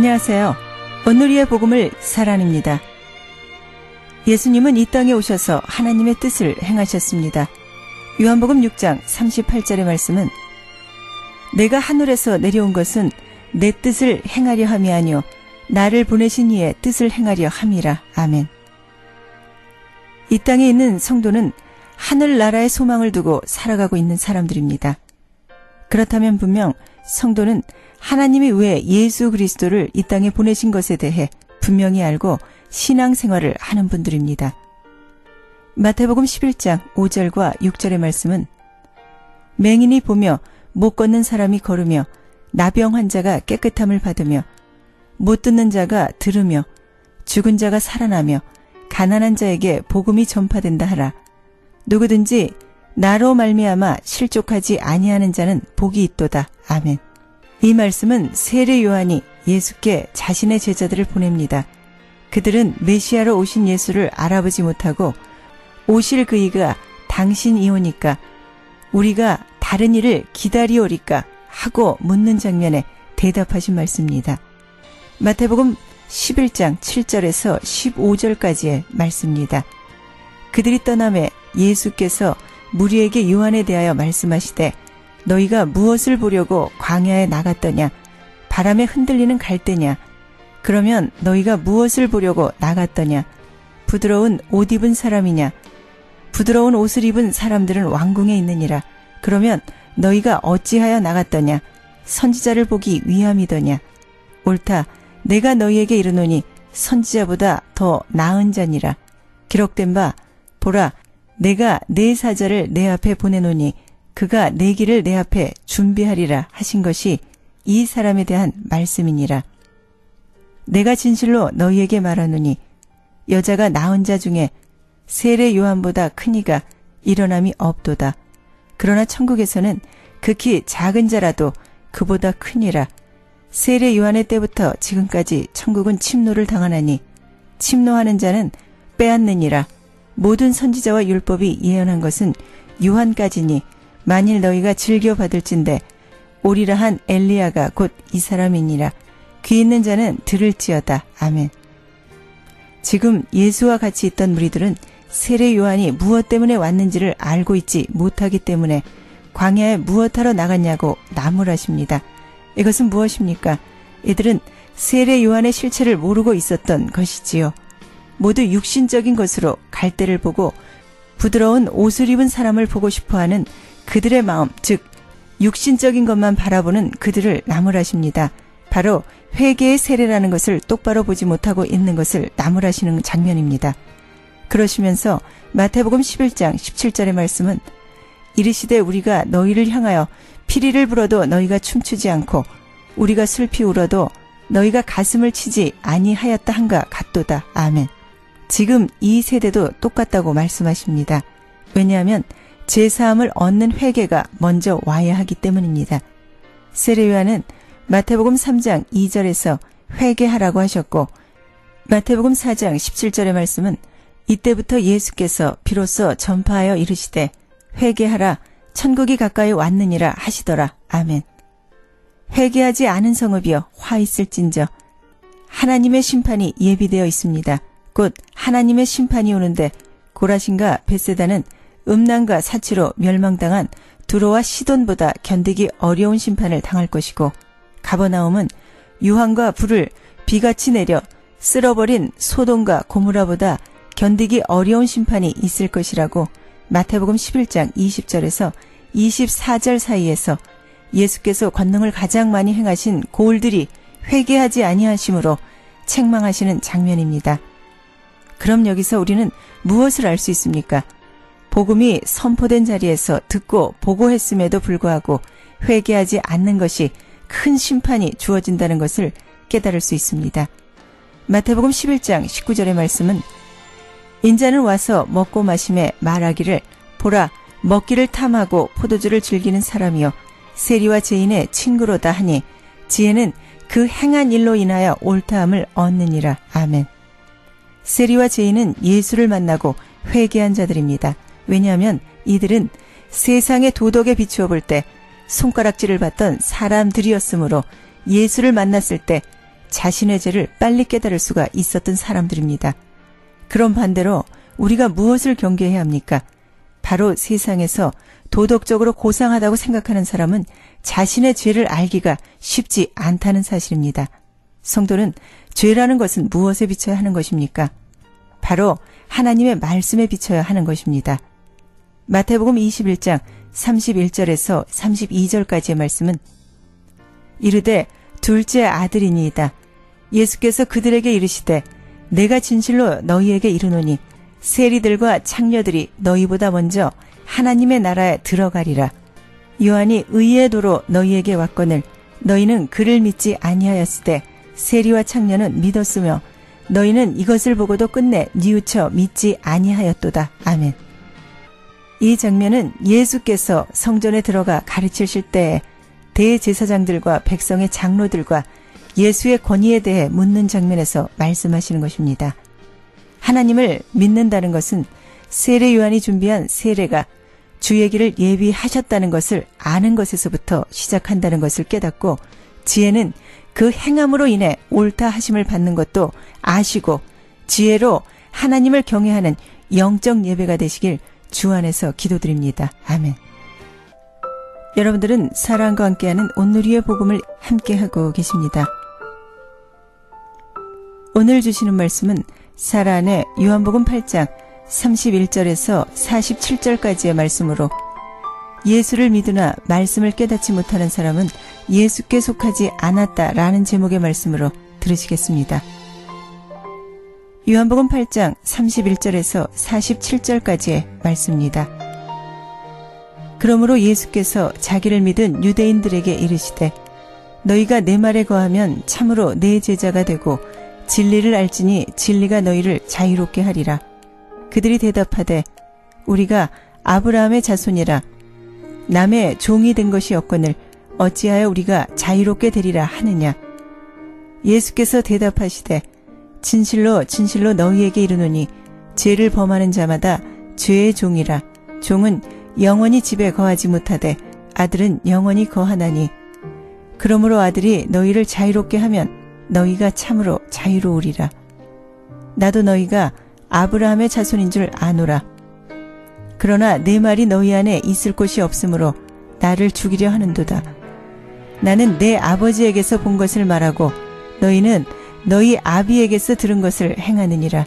안녕하세요. 오늘의 복음을 사랑입니다. 예수님은 이 땅에 오셔서 하나님의 뜻을 행하셨습니다. 요한복음 6장 38절의 말씀은 내가 하늘에서 내려온 것은 내 뜻을 행하려 함이 아니요 나를 보내신 이의 뜻을 행하려 함이라. 아멘. 이 땅에 있는 성도는 하늘나라의 소망을 두고 살아가고 있는 사람들입니다. 그렇다면 분명 성도는 하나님이 왜 예수 그리스도를 이 땅에 보내신 것에 대해 분명히 알고 신앙생활을 하는 분들입니다. 마태복음 11장 5절과 6절의 말씀은 맹인이 보며 못 걷는 사람이 걸으며 나병 환자가 깨끗함을 받으며 못 듣는 자가 들으며 죽은 자가 살아나며 가난한 자에게 복음이 전파된다 하라. 누구든지 나로 말미암아 실족하지 아니하는 자는 복이 있도다. 아멘. 이 말씀은 세례 요한이 예수께 자신의 제자들을 보냅니다. 그들은 메시아로 오신 예수를 알아보지 못하고 오실 그이가 당신이 오니까 우리가 다른 이를 기다리오리까 하고 묻는 장면에 대답하신 말씀입니다. 마태복음 11장 7절에서 15절까지의 말씀입니다. 그들이 떠남에 예수께서 무리에게 요한에 대하여 말씀하시되 너희가 무엇을 보려고 광야에 나갔더냐? 바람에 흔들리는 갈대냐? 그러면 너희가 무엇을 보려고 나갔더냐? 부드러운 옷 입은 사람이냐? 부드러운 옷을 입은 사람들은 왕궁에 있느니라. 그러면 너희가 어찌하여 나갔더냐? 선지자를 보기 위함이더냐? 옳다. 내가 너희에게 이르노니 선지자보다 더 나은 자니라. 기록된 바 보라 내가 내 사자를 내 앞에 보내노니 그가 내 길을 내 앞에 준비하리라 하신 것이 이 사람에 대한 말씀이니라. 내가 진실로 너희에게 말하노니 여자가 낳은 자 중에 세례 요한보다 큰 이가 일어남이 없도다. 그러나 천국에서는 극히 작은 자라도 그보다 크니라. 세례 요한의 때부터 지금까지 천국은 침노를 당하나니 침노하는 자는 빼앗느니라. 모든 선지자와 율법이 예언한 것은 요한까지니 만일 너희가 즐겨 받을진대 오리라 한 엘리야가 곧 이 사람이니라. 귀 있는 자는 들을지어다. 아멘. 지금 예수와 같이 있던 무리들은 세례 요한이 무엇 때문에 왔는지를 알고 있지 못하기 때문에 광야에 무엇하러 나갔냐고 나무라십니다. 이것은 무엇입니까? 이들은 세례 요한의 실체를 모르고 있었던 것이지요. 모두 육신적인 것으로 갈대를 보고 부드러운 옷을 입은 사람을 보고 싶어하는 그들의 마음, 즉 육신적인 것만 바라보는 그들을 나무라십니다. 바로 회개의 세례라는 것을 똑바로 보지 못하고 있는 것을 나무라시는 장면입니다. 그러시면서 마태복음 11장 17절의 말씀은 이르시되 우리가 너희를 향하여 피리를 불어도 너희가 춤추지 않고 우리가 슬피 울어도 너희가 가슴을 치지 아니하였다 한가 같도다. 아멘. 지금 이 세대도 똑같다고 말씀하십니다. 왜냐하면 제사함을 얻는 회개가 먼저 와야 하기 때문입니다. 세례 요한은 마태복음 3장 2절에서 회개하라고 하셨고 마태복음 4장 17절의 말씀은 이때부터 예수께서 비로소 전파하여 이르시되 회개하라 천국이 가까이 왔느니라 하시더라. 아멘. 회개하지 않은 성읍이여 화 있을진저 하나님의 심판이 예비되어 있습니다. 곧 하나님의 심판이 오는데 고라신과 벳세다는 음란과 사치로 멸망당한 두로와 시돈보다 견디기 어려운 심판을 당할 것이고 가버나움은 유황과 불을 비같이 내려 쓸어버린 소돔과 고모라보다 견디기 어려운 심판이 있을 것이라고 마태복음 11장 20절에서 24절 사이에서 예수께서 권능을 가장 많이 행하신 고을들이 회개하지 아니하심으로 책망하시는 장면입니다. 그럼 여기서 우리는 무엇을 알 수 있습니까? 복음이 선포된 자리에서 듣고 보고했음에도 불구하고 회개하지 않는 것이 큰 심판이 주어진다는 것을 깨달을 수 있습니다. 마태복음 11장 19절의 말씀은 인자는 와서 먹고 마심에 말하기를 보라 먹기를 탐하고 포도주를 즐기는 사람이여 세리와 죄인의 친구로다 하니 지혜는 그 행한 일로 인하여 옳다함을 얻느니라. 아멘. 세리와 죄인은 예수를 만나고 회개한 자들입니다. 왜냐하면 이들은 세상의 도덕에 비추어 볼 때 손가락질을 받던 사람들이었으므로 예수를 만났을 때 자신의 죄를 빨리 깨달을 수가 있었던 사람들입니다. 그런 반대로 우리가 무엇을 경계해야 합니까? 바로 세상에서 도덕적으로 고상하다고 생각하는 사람은 자신의 죄를 알기가 쉽지 않다는 사실입니다. 성도는 죄라는 것은 무엇에 비춰야 하는 것입니까? 바로 하나님의 말씀에 비춰야 하는 것입니다. 마태복음 21장 31절에서 32절까지의 말씀은 이르되 둘째 아들이니이다. 예수께서 그들에게 이르시되 내가 진실로 너희에게 이르노니 세리들과 창녀들이 너희보다 먼저 하나님의 나라에 들어가리라. 요한이 의의 도로 너희에게 왔거늘 너희는 그를 믿지 아니하였으되 세리와 창녀는 믿었으며 너희는 이것을 보고도 끝내 뉘우쳐 믿지 아니하였도다. 아멘. 이 장면은 예수께서 성전에 들어가 가르치실 때에 대제사장들과 백성의 장로들과 예수의 권위에 대해 묻는 장면에서 말씀하시는 것입니다. 하나님을 믿는다는 것은 세례 요한이 준비한 세례가 주의 길을 예비하셨다는 것을 아는 것에서부터 시작한다는 것을 깨닫고 지혜는 그 행함으로 인해 옳다 하심을 받는 것도 아시고 지혜로 하나님을 경외하는 영적 예배가 되시길 주 안에서 기도드립니다. 아멘. 여러분들은 사랑과 함께하는 온누리의 복음을 함께하고 계십니다. 오늘 주시는 말씀은 사라 안에 요한복음 8장 31절에서 47절까지의 말씀으로 예수를 믿으나 말씀을 깨닫지 못하는 사람은 예수께 속하지 않았다라는 제목의 말씀으로 들으시겠습니다. 요한복음 8장 31절에서 47절까지의 말씀입니다. 그러므로 예수께서 자기를 믿은 유대인들에게 이르시되 너희가 내 말에 거하면 참으로 내 제자가 되고 진리를 알지니 진리가 너희를 자유롭게 하리라. 그들이 대답하되 우리가 아브라함의 자손이라 남의 종이 된 것이 없거늘 어찌하여 우리가 자유롭게 되리라 하느냐. 예수께서 대답하시되 진실로 진실로 너희에게 이르노니 죄를 범하는 자마다 죄의 종이라. 종은 영원히 집에 거하지 못하되 아들은 영원히 거하나니 그러므로 아들이 너희를 자유롭게 하면 너희가 참으로 자유로우리라. 나도 너희가 아브라함의 자손인 줄 아노라. 그러나 내 말이 너희 안에 있을 곳이 없으므로 나를 죽이려 하는도다. 나는 내 아버지에게서 본 것을 말하고 너희는 너희 아비에게서 들은 것을 행하느니라.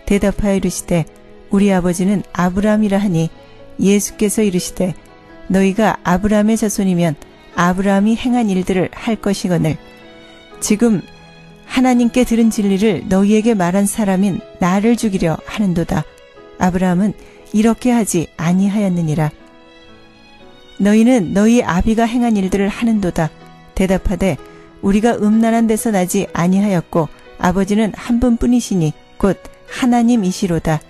대답하여 이르시되 우리 아버지는 아브라함이라 하니 예수께서 이르시되 너희가 아브라함의 자손이면 아브라함이 행한 일들을 할 것이거늘 지금 하나님께 들은 진리를 너희에게 말한 사람인 나를 죽이려 하는도다. 아브라함은 이렇게 하지 아니하였느니라. 너희는 너희 아비가 행한 일들을 하는도다. 대답하되 우리가 음란한 데서 나지 아니하였고 아버지는 한 분뿐이시니 곧 하나님이시로다.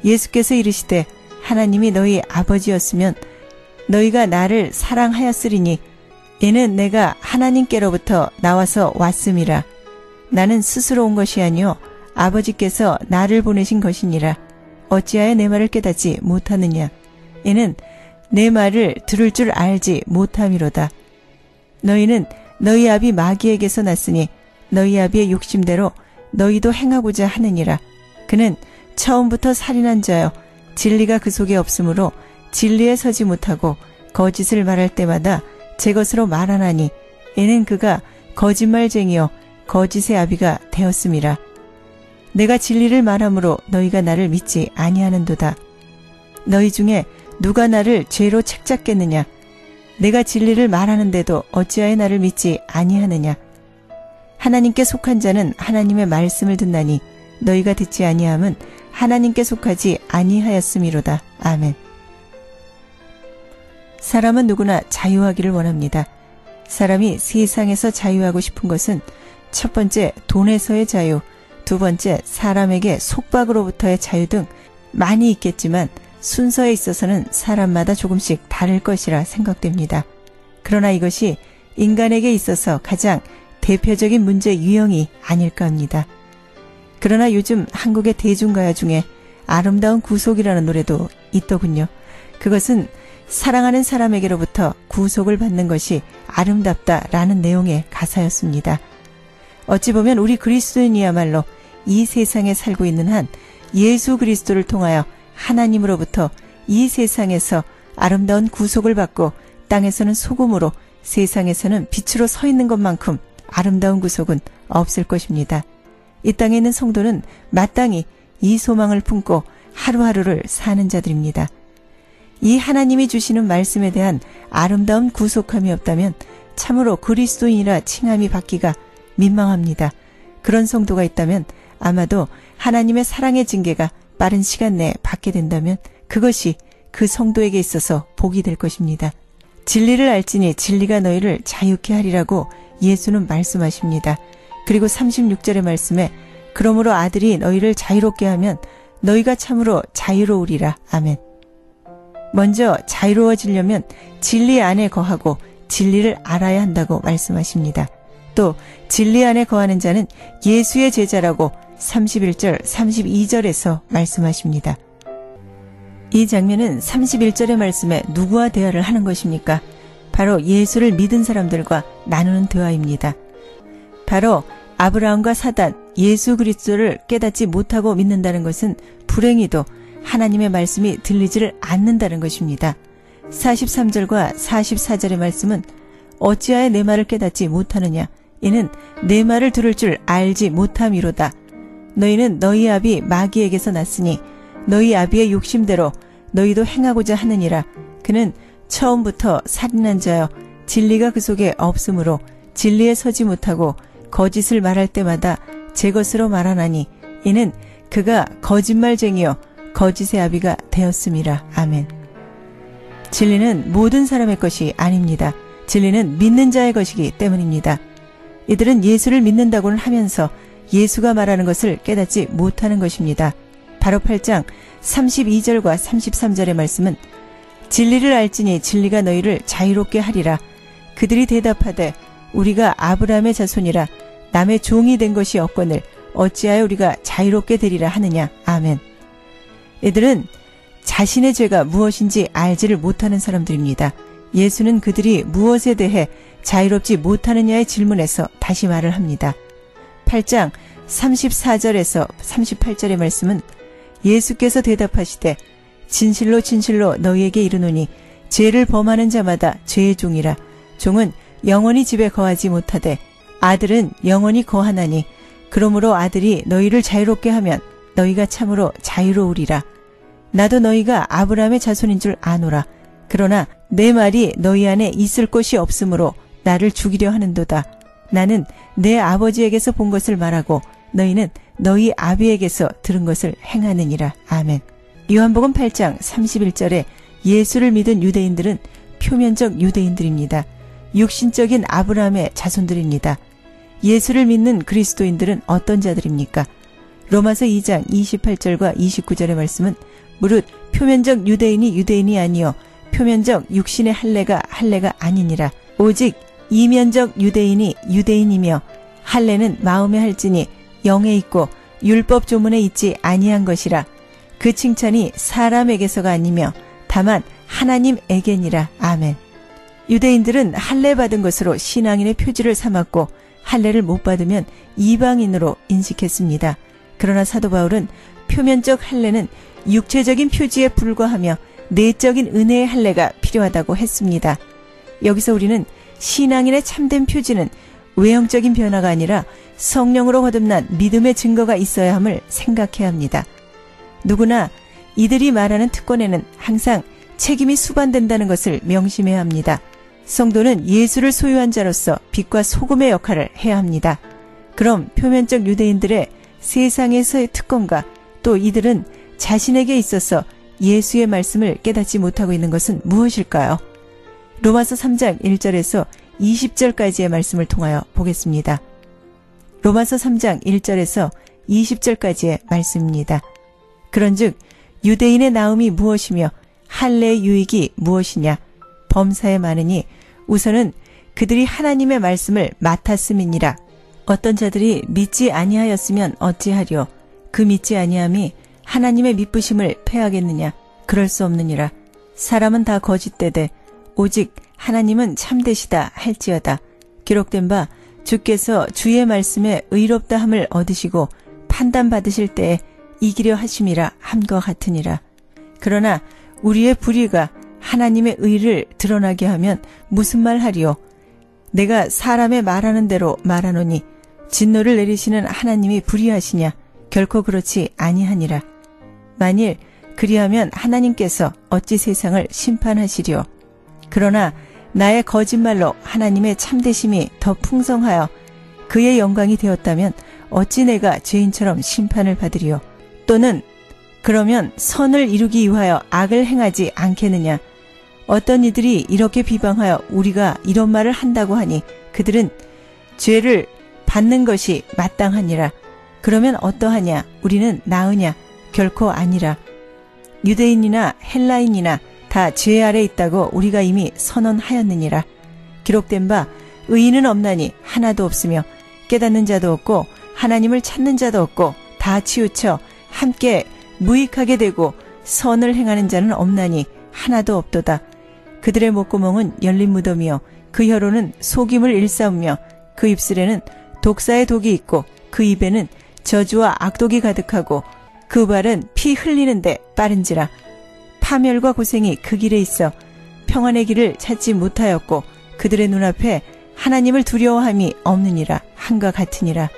예수께서 이르시되 하나님이 너희 아버지였으면 너희가 나를 사랑하였으리니 이는 내가 하나님께로부터 나와서 왔음이라. 나는 스스로 온 것이 아니요 아버지께서 나를 보내신 것이니라. 어찌하여 내 말을 깨닫지 못하느냐. 이는 내 말을 들을 줄 알지 못함이로다. 너희는 너희 아비 마귀에게서 났으니 너희 아비의 욕심대로 너희도 행하고자 하느니라. 그는 처음부터 살인한 자여 진리가 그 속에 없으므로 진리에 서지 못하고 거짓을 말할 때마다 제 것으로 말하나니 이는 그가 거짓말쟁이요 거짓의 아비가 되었음이라. 내가 진리를 말함으로 너희가 나를 믿지 아니하는도다. 너희 중에 누가 나를 죄로 책잡겠느냐. 내가 진리를 말하는데도 어찌하여 나를 믿지 아니하느냐. 하나님께 속한 자는 하나님의 말씀을 듣나니 너희가 듣지 아니함은 하나님께 속하지 아니하였음이로다. 아멘. 사람은 누구나 자유하기를 원합니다. 사람이 세상에서 자유하고 싶은 것은 첫 번째 돈에서의 자유, 두 번째 사람에게 속박으로부터의 자유 등 많이 있겠지만 순서에 있어서는 사람마다 조금씩 다를 것이라 생각됩니다. 그러나 이것이 인간에게 있어서 가장 대표적인 문제 유형이 아닐까 합니다. 그러나 요즘 한국의 대중가요 중에 아름다운 구속이라는 노래도 있더군요. 그것은 사랑하는 사람에게로부터 구속을 받는 것이 아름답다라는 내용의 가사였습니다. 어찌 보면 우리 그리스도인이야말로 이 세상에 살고 있는 한 예수 그리스도를 통하여 하나님으로부터 이 세상에서 아름다운 구속을 받고 땅에서는 소금으로 세상에서는 빛으로 서 있는 것만큼 아름다운 구속은 없을 것입니다. 이 땅에 있는 성도는 마땅히 이 소망을 품고 하루하루를 사는 자들입니다. 이 하나님이 주시는 말씀에 대한 아름다운 구속함이 없다면 참으로 그리스도인이라 칭함이 받기가 민망합니다. 그런 성도가 있다면 아마도 하나님의 사랑의 징계가 빠른 시간 내에 받게 된다면 그것이 그 성도에게 있어서 복이 될 것입니다. 진리를 알지니 진리가 너희를 자유케 하리라고 예수는 말씀하십니다. 그리고 36절의 말씀에 그러므로 아들이 너희를 자유롭게 하면 너희가 참으로 자유로우리라. 아멘. 먼저 자유로워지려면 진리 안에 거하고 진리를 알아야 한다고 말씀하십니다. 또 진리 안에 거하는 자는 예수의 제자라고 31절, 32절에서 말씀하십니다. 이 장면은 31절의 말씀에 누구와 대화를 하는 것입니까? 바로 예수를 믿은 사람들과 나누는 대화입니다. 바로 아브라함과 사단, 예수 그리스도를 깨닫지 못하고 믿는다는 것은 불행히도 하나님의 말씀이 들리지를 않는다는 것입니다. 43절과 44절의 말씀은 어찌하여 내 말을 깨닫지 못하느냐? 이는 내 말을 들을 줄 알지 못함이로다. 너희는 너희 아비 마귀에게서 났으니 너희 아비의 욕심대로 너희도 행하고자 하느니라. 그는 처음부터 살인한 자여 진리가 그 속에 없으므로 진리에 서지 못하고 거짓을 말할 때마다 제 것으로 말하나니 이는 그가 거짓말쟁이요 거짓의 아비가 되었음이라. 아멘. 진리는 모든 사람의 것이 아닙니다. 진리는 믿는 자의 것이기 때문입니다. 이들은 예수를 믿는다고는 하면서 예수가 말하는 것을 깨닫지 못하는 것입니다. 바로 8장 32절과 33절의 말씀은 진리를 알지니 진리가 너희를 자유롭게 하리라. 그들이 대답하되 우리가 아브라함의 자손이라 남의 종이 된 것이 없거늘 어찌하여 우리가 자유롭게 되리라 하느냐. 아멘. 이들은 자신의 죄가 무엇인지 알지를 못하는 사람들입니다. 예수는 그들이 무엇에 대해 자유롭지 못하느냐의 질문에서 다시 말을 합니다. 8장 34절에서 38절의 말씀은 예수께서 대답하시되 진실로 진실로 너희에게 이르노니 죄를 범하는 자마다 죄의 종이라. 종은 영원히 집에 거하지 못하되 아들은 영원히 거하나니 그러므로 아들이 너희를 자유롭게 하면 너희가 참으로 자유로우리라. 나도 너희가 아브라함의 자손인 줄 아노라. 그러나 내 말이 너희 안에 있을 곳이 없으므로 나를 죽이려 하는도다. 나는 내 아버지에게서 본 것을 말하고 너희는 너희 아비에게서 들은 것을 행하느니라. 아멘. 요한복음 8장 31절에 예수를 믿은 유대인들은 표면적 유대인들입니다. 육신적인 아브라함의 자손들입니다. 예수를 믿는 그리스도인들은 어떤 자들입니까? 로마서 2장 28절과 29절의 말씀은 무릇 표면적 유대인이 유대인이 아니요 표면적 육신의 할례가 할례가 아니니라. 오직 이면적 유대인이 유대인이며 할례는 마음에 할지니 영에 있고 율법 조문에 있지 아니한 것이라. 그 칭찬이 사람에게서가 아니며 다만 하나님에게니라. 아멘. 유대인들은 할례 받은 것으로 신앙인의 표지를 삼았고 할례를 못 받으면 이방인으로 인식했습니다. 그러나 사도 바울은 표면적 할례는 육체적인 표지에 불과하며 내적인 은혜의 할례가 필요하다고 했습니다. 여기서 우리는 신앙인의 참된 표지는 외형적인 변화가 아니라 성령으로 거듭난 믿음의 증거가 있어야 함을 생각해야 합니다. 누구나 이들이 말하는 특권에는 항상 책임이 수반된다는 것을 명심해야 합니다. 성도는 예수를 소유한 자로서 빛과 소금의 역할을 해야 합니다. 그럼 표면적 유대인들의 세상에서의 특권과 또 이들은 자신에게 있어서 예수의 말씀을 깨닫지 못하고 있는 것은 무엇일까요? 로마서 3장 1절에서 20절까지의 말씀을 통하여 보겠습니다. 로마서 3장 1절에서 20절까지의 말씀입니다. 그런즉 유대인의 나음이 무엇이며 할례의 유익이 무엇이냐? 범사에 많으니 우선은 그들이 하나님의 말씀을 맡았음이니라. 어떤 자들이 믿지 아니하였으면 어찌하리요? 그 믿지 아니함이 하나님의 믿으심을 패하겠느냐? 그럴 수 없느니라. 사람은 다 거짓되되 오직 하나님은 참되시다 할지어다. 기록된 바 주께서 주의 말씀에 의롭다함을 얻으시고 판단받으실 때에 이기려 하심이라 함과 같으니라. 그러나 우리의 불의가 하나님의 의를 드러나게 하면 무슨 말 하리요? 내가 사람의 말하는 대로 말하노니 진노를 내리시는 하나님이 불의하시냐? 결코 그렇지 아니하니라. 만일 그리하면 하나님께서 어찌 세상을 심판하시리요? 그러나 나의 거짓말로 하나님의 참되심이 더 풍성하여 그의 영광이 되었다면 어찌 내가 죄인처럼 심판을 받으리요? 또는 그러면 선을 이루기 위하여 악을 행하지 않겠느냐? 어떤 이들이 이렇게 비방하여 우리가 이런 말을 한다고 하니 그들은 죄를 받는 것이 마땅하니라. 그러면 어떠하냐? 우리는 나으냐? 결코 아니라. 유대인이나 헬라인이나 다 죄 아래 있다고 우리가 이미 선언하였느니라. 기록된 바 의인은 없나니 하나도 없으며 깨닫는 자도 없고 하나님을 찾는 자도 없고 다 치우쳐 함께 무익하게 되고 선을 행하는 자는 없나니 하나도 없도다. 그들의 목구멍은 열린 무덤이요 그 혀로는 속임을 일삼으며 그 입술에는 독사의 독이 있고 그 입에는 저주와 악독이 가득하고 그 발은 피 흘리는데 빠른지라. 파멸과 고생이 그 길에 있어 평안의 길을 찾지 못하였고 그들의 눈앞에 하나님을 두려워함이 없느니라. 함과 같으니라.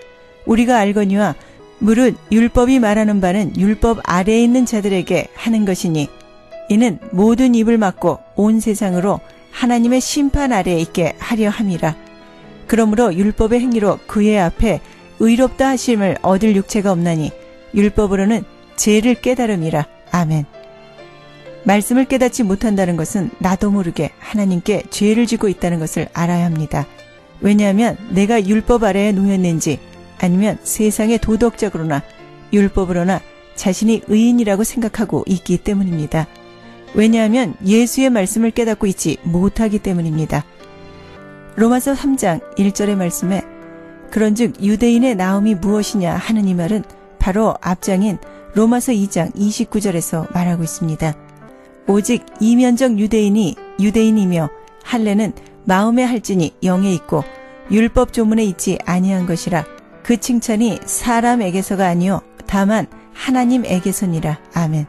우리가 알거니와 무릇 율법이 말하는 바는 율법 아래에 있는 자들에게 하는 것이니 이는 모든 입을 막고 온 세상으로 하나님의 심판 아래에 있게 하려 함이라. 그러므로 율법의 행위로 그의 앞에 의롭다 하심을 얻을 육체가 없나니 율법으로는 죄를 깨달음이라. 아멘. 말씀을 깨닫지 못한다는 것은 나도 모르게 하나님께 죄를 지고 있다는 것을 알아야 합니다. 왜냐하면 내가 율법 아래에 놓였는지 아니면 세상의 도덕적으로나 율법으로나 자신이 의인이라고 생각하고 있기 때문입니다. 왜냐하면 예수의 말씀을 깨닫고 있지 못하기 때문입니다. 로마서 3장 1절의 말씀에 그런즉 유대인의 나음이 무엇이냐 하는 이 말은 바로 앞장인 로마서 2장 29절에서 말하고 있습니다. 오직 이면적 유대인이 유대인이며 할례는 마음에 할지니 영에 있고 율법 조문에 있지 아니한 것이라. 그 칭찬이 사람에게서가 아니요 다만 하나님에게서니라. 아멘.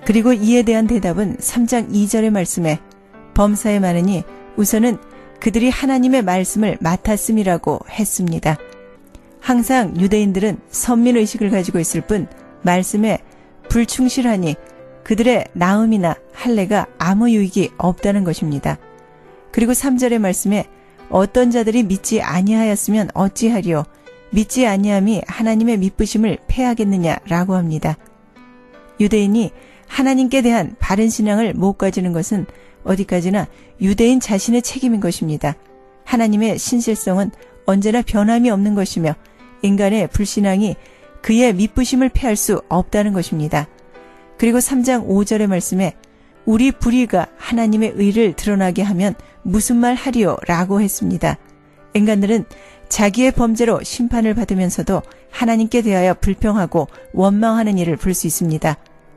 그리고 이에 대한 대답은 3장 2절의 말씀에 범사에 많으니 우선은 그들이 하나님의 말씀을 맡았음이라고 했습니다. 항상 유대인들은 선민의식을 가지고 있을 뿐 말씀에 불충실하니 그들의 나음이나 할례가 아무 유익이 없다는 것입니다. 그리고 3절의 말씀에 어떤 자들이 믿지 아니하였으면 어찌하리요? 믿지 아니함이 하나님의 믿으심을 패하겠느냐라고 합니다. 유대인이 하나님께 대한 바른 신앙을 못 가지는 것은 어디까지나 유대인 자신의 책임인 것입니다. 하나님의 신실성은 언제나 변함이 없는 것이며 인간의 불신앙이 그의 믿으심을 패할 수 없다는 것입니다. 그리고 3장 5절의 말씀에 우리 불의가 하나님의 의를 드러나게 하면 무슨 말 하리요? 라고 했습니다. 인간들은 자기의 범죄로 심판을 받으면서도 하나님께 대하여 불평하고 원망하는 일을 볼 수 있습니다.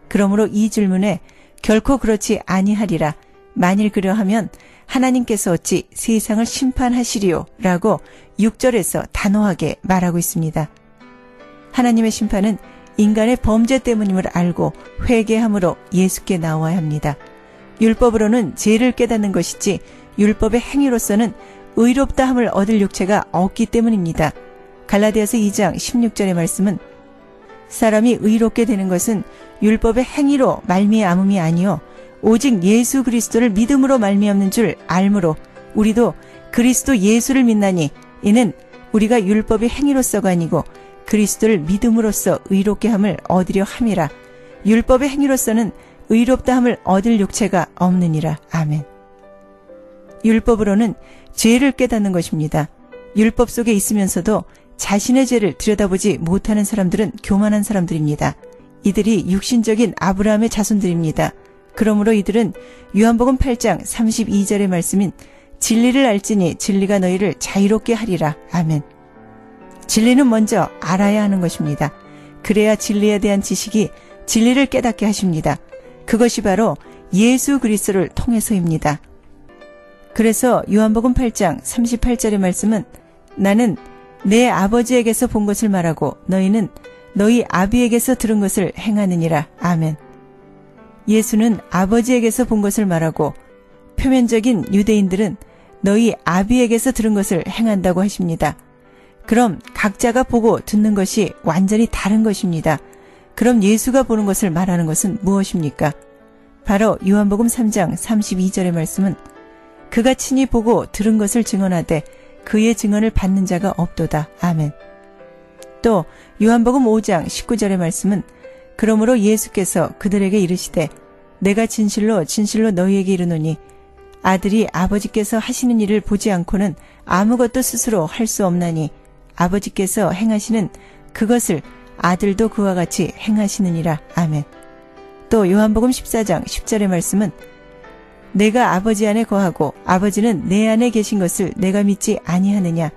그러므로 이 질문에 결코 그렇지 아니하리라. 만일 그러하면 하나님께서 어찌 세상을 심판하시리요? 라고 6절에서 단호하게 말하고 있습니다. 하나님의 심판은 인간의 범죄 때문임을 알고 회개함으로 예수께 나와야 합니다. 율법으로는 죄를 깨닫는 것이지 율법의 행위로서는 의롭다함을 얻을 육체가 없기 때문입니다. 갈라디아서 2장 16절의 말씀은 사람이 의롭게 되는 것은 율법의 행위로 말미암음이 아니요 오직 예수 그리스도를 믿음으로 말미암는 줄 알므로 우리도 그리스도 예수를 믿나니 이는 우리가 율법의 행위로서가 아니고 그리스도를 믿음으로써 의롭게 함을 얻으려 함이라. 율법의 행위로서는 의롭다 함을 얻을 육체가 없느니라. 아멘. 율법으로는 죄를 깨닫는 것입니다. 율법 속에 있으면서도 자신의 죄를 들여다보지 못하는 사람들은 교만한 사람들입니다. 이들이 육신적인 아브라함의 자손들입니다. 그러므로 이들은 요한복음 8장 32절의 말씀인 진리를 알지니 진리가 너희를 자유롭게 하리라. 아멘. 진리는 먼저 알아야 하는 것입니다. 그래야 진리에 대한 지식이 진리를 깨닫게 하십니다. 그것이 바로 예수 그리스도를 통해서입니다. 그래서 요한복음 8장 38절의 말씀은 나는 내 아버지에게서 본 것을 말하고 너희는 너희 아비에게서 들은 것을 행하느니라. 아멘. 예수는 아버지에게서 본 것을 말하고 표면적인 유대인들은 너희 아비에게서 들은 것을 행한다고 하십니다. 그럼 각자가 보고 듣는 것이 완전히 다른 것입니다. 그럼 예수가 보는 것을 말하는 것은 무엇입니까? 바로 요한복음 3장 32절의 말씀은 그가 친히 보고 들은 것을 증언하되 그의 증언을 받는 자가 없도다. 아멘. 또 요한복음 5장 19절의 말씀은 그러므로 예수께서 그들에게 이르시되 내가 진실로 진실로 너희에게 이르노니 아들이 아버지께서 하시는 일을 보지 않고는 아무것도 스스로 할 수 없나니 아버지께서 행하시는 그것을 아들도 그와 같이 행하시느니라. 아멘. 또 요한복음 14장 10절의 말씀은 내가 아버지 안에 거하고 아버지는 내 안에 계신 것을 내가 믿지 아니하느냐.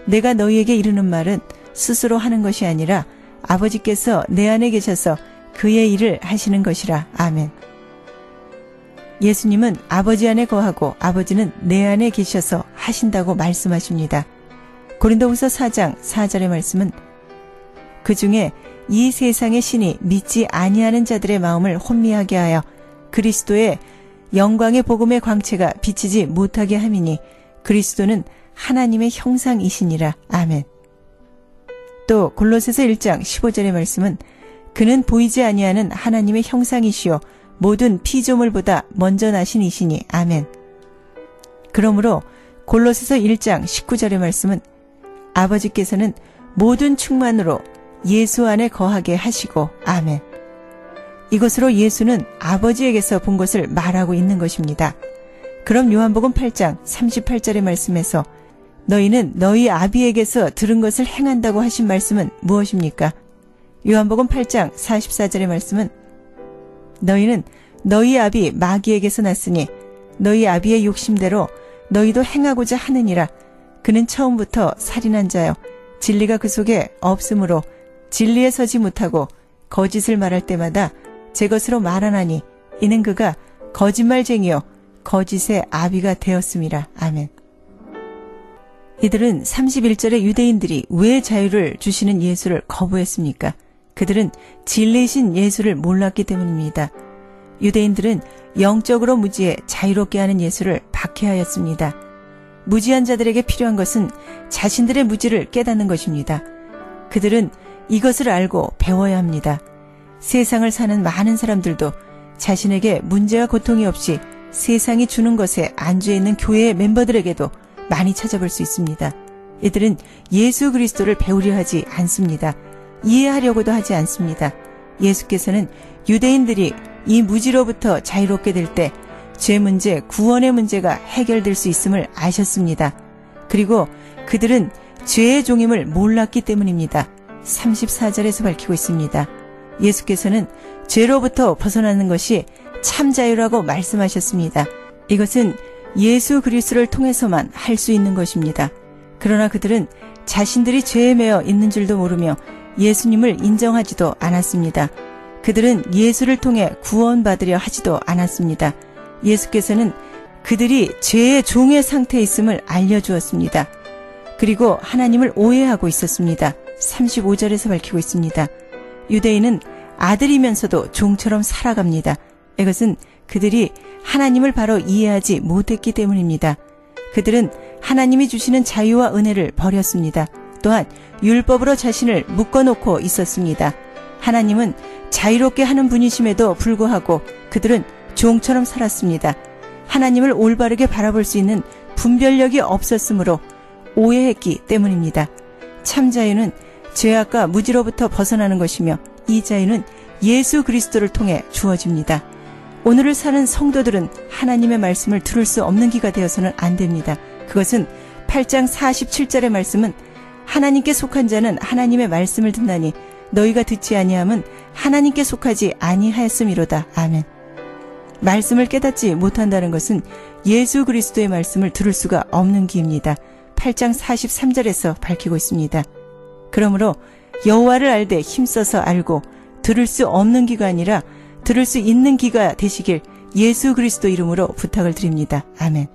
내가 너희에게 이르는 말은 스스로 하는 것이 아니라 아버지께서 내 안에 계셔서 그의 일을 하시는 것이라. 아멘. 예수님은 아버지 안에 거하고 아버지는 내 안에 계셔서 하신다고 말씀하십니다. 고린도후서 4장 4절의 말씀은 그 중에 이 세상의 신이 믿지 아니하는 자들의 마음을 혼미하게 하여 그리스도의 영광의 복음의 광채가 비치지 못하게 함이니 그리스도는 하나님의 형상이시니라. 아멘. 또 골로새서 1장 15절의 말씀은 그는 보이지 아니하는 하나님의 형상이시요 모든 피조물보다 먼저 나신 이시니. 아멘. 그러므로 골로새서 1장 19절의 말씀은 아버지께서는 모든 충만으로 예수 안에 거하게 하시고. 아멘. 이것으로 예수는 아버지에게서 본 것을 말하고 있는 것입니다. 그럼 요한복음 8장 38절의 말씀에서 너희는 너희 아비에게서 들은 것을 행한다고 하신 말씀은 무엇입니까? 요한복음 8장 44절의 말씀은 너희는 너희 아비 마귀에게서 났으니 너희 아비의 욕심대로 너희도 행하고자 하느니라. 그는 처음부터 살인한 자요 진리가 그 속에 없으므로 진리에 서지 못하고 거짓을 말할 때마다 제 것으로 말하나니 이는 그가 거짓말쟁이요 거짓의 아비가 되었음이라. 아멘. 이들은 31절의 유대인들이 왜 자유를 주시는 예수를 거부했습니까? 그들은 진리이신 예수를 몰랐기 때문입니다. 유대인들은 영적으로 무지해 자유롭게 하는 예수를 박해하였습니다. 무지한 자들에게 필요한 것은 자신들의 무지를 깨닫는 것입니다. 그들은 이것을 알고 배워야 합니다. 세상을 사는 많은 사람들도 자신에게 문제와 고통이 없이 세상이 주는 것에 안주해 있는 교회의 멤버들에게도 많이 찾아볼 수 있습니다. 이들은 예수 그리스도를 배우려 하지 않습니다. 이해하려고도 하지 않습니다. 예수께서는 유대인들이 이 무지로부터 자유롭게 될 때 죄 문제, 구원의 문제가 해결될 수 있음을 아셨습니다. 그리고 그들은 죄의 종임을 몰랐기 때문입니다. 34절에서 밝히고 있습니다. 예수께서는 죄로부터 벗어나는 것이 참 자유라고 말씀하셨습니다. 이것은 예수 그리스도를 통해서만 할 수 있는 것입니다. 그러나 그들은 자신들이 죄에 매여 있는 줄도 모르며 예수님을 인정하지도 않았습니다. 그들은 예수를 통해 구원받으려 하지도 않았습니다. 예수께서는 그들이 죄의 종의 상태에 있음을 알려주었습니다. 그리고 하나님을 오해하고 있었습니다. 35절에서 밝히고 있습니다. 유대인은 아들이면서도 종처럼 살아갑니다. 이것은 그들이 하나님을 바로 이해하지 못했기 때문입니다. 그들은 하나님이 주시는 자유와 은혜를 버렸습니다. 또한 율법으로 자신을 묶어놓고 있었습니다. 하나님은 자유롭게 하는 분이심에도 불구하고 그들은 종처럼 살았습니다. 하나님을 올바르게 바라볼 수 있는 분별력이 없었으므로 오해했기 때문입니다. 참 자유는 죄악과 무지로부터 벗어나는 것이며 이 자유는 예수 그리스도를 통해 주어집니다. 오늘을 사는 성도들은 하나님의 말씀을 들을 수 없는 기가 되어서는 안 됩니다. 그것은 8장 47절의 말씀은 하나님께 속한 자는 하나님의 말씀을 듣나니 너희가 듣지 아니함은 하나님께 속하지 아니하였음이로다. 아멘. 말씀을 깨닫지 못한다는 것은 예수 그리스도의 말씀을 들을 수가 없는 기입니다. 8장 43절에서 밝히고 있습니다. 그러므로 여호와를 알되 힘써서 알고 들을 수 없는 기가 아니라 들을 수 있는 기가 되시길 예수 그리스도 이름으로 부탁을 드립니다. 아멘.